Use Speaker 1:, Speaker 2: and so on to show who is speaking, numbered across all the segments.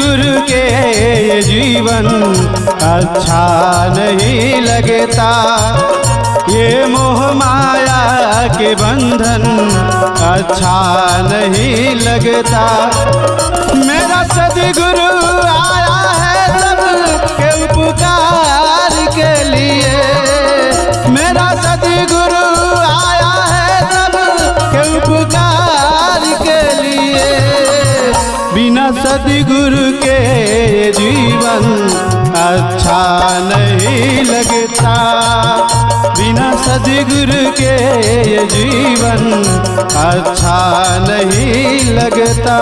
Speaker 1: सदगुरु के ये जीवन अच्छा नहीं लगता। ये मोह माया के बंधन अच्छा नहीं लगता। मेरा सदगुरु आया है सबके उपकार के लिए। मेरा सदगुरु आया है सबके उपकार के लिए। बिना सदगुरु के जीवन अच्छा नहीं लगता। बिना सदगुरु के ये जीवन अच्छा नहीं लगता।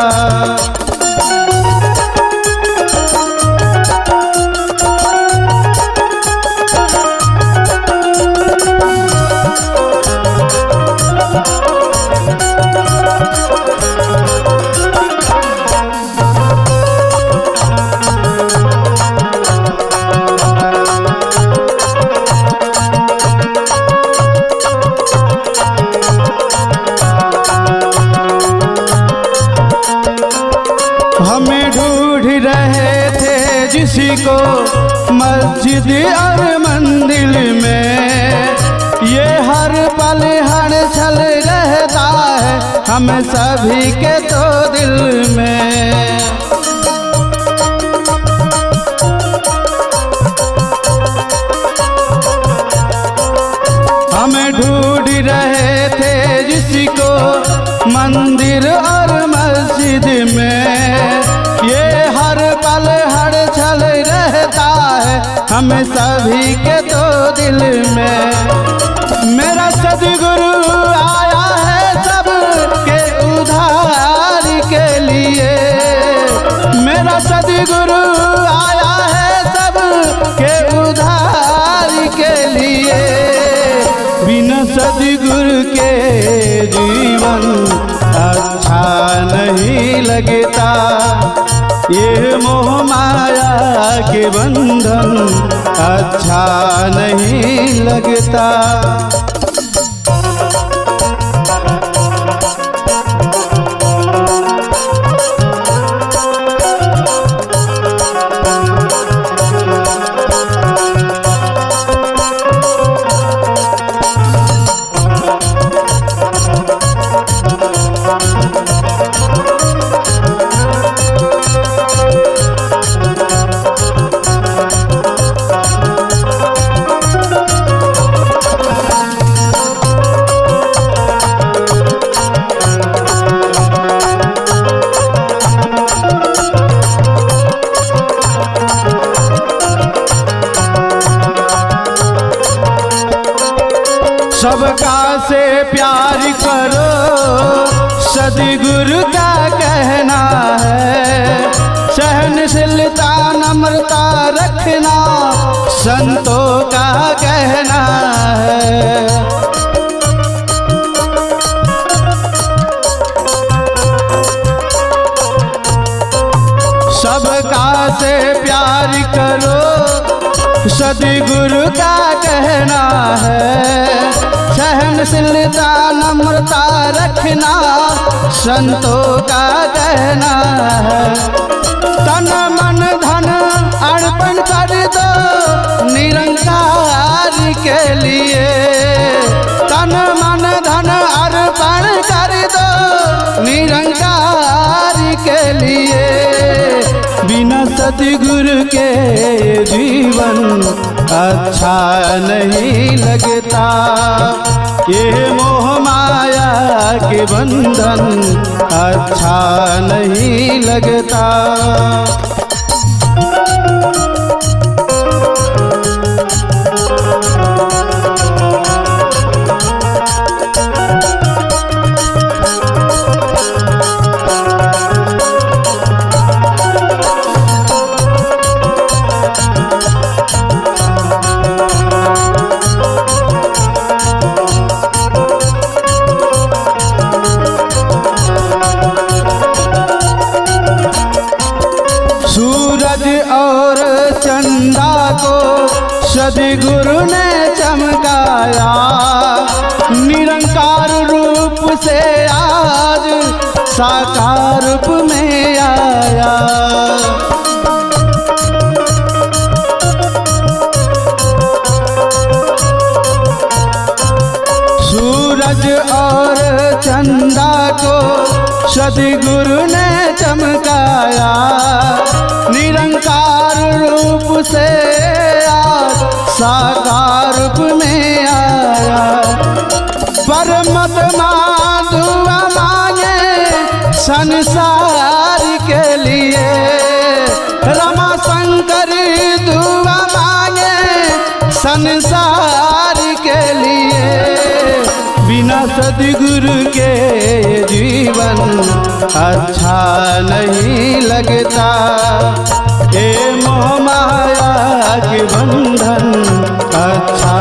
Speaker 1: हमें ढूंढ रहे थे जिसको मस्जिद और मंदिर में। ये हर पल हर छल रहता है हम सभी के तो दिल में। हमें ढूंढ रहे थे जिसको मंदिर और मस्जिद में। ये हर पल हर छल रहता है हम सभी के तो दिल में। मेरा सदगुरु आया है सबके उद्धार के लिए। मेरा सदगुरु आया है सबके उद्धार के लिए। बिना सदगुरु के जीवन अच्छा नहीं लगता। ये मोह माया के बंधन अच्छा नहीं लगता। सबका से प्यार करो सदगुरु का कहना है। सहनशीलता नम्रता रखना संतों का कहना है। सबका से प्यार करो सदगुरु का कहना है। सहनशीलता नम्रता रखना संतों का कहना है। तन मन धन अर्पण कर दो निरंकार के लिए। तन मन धन अर्पण कर दो निरंकार के लिए। बिना सदगुरु के जीवन अच्छा नहीं लगता। ये मोह माया के बंधन अच्छा नहीं लगता। और चंदा को सदगुरु ने चमकाया। निरंकार रूप से आज साकार रूप में आया। सूरज और चंदा को सद्गुरु ने चमकाया, निरंकार रूप से आज साकार रूप में आया। परमात्मा दुआ मांगे संसार के लिए, रमा शंकर दुआ मांगे संसार के लिए। बिना सद्गुरु के जीवन अच्छा नहीं लगता, ए मोह माया के बंधन अच्छा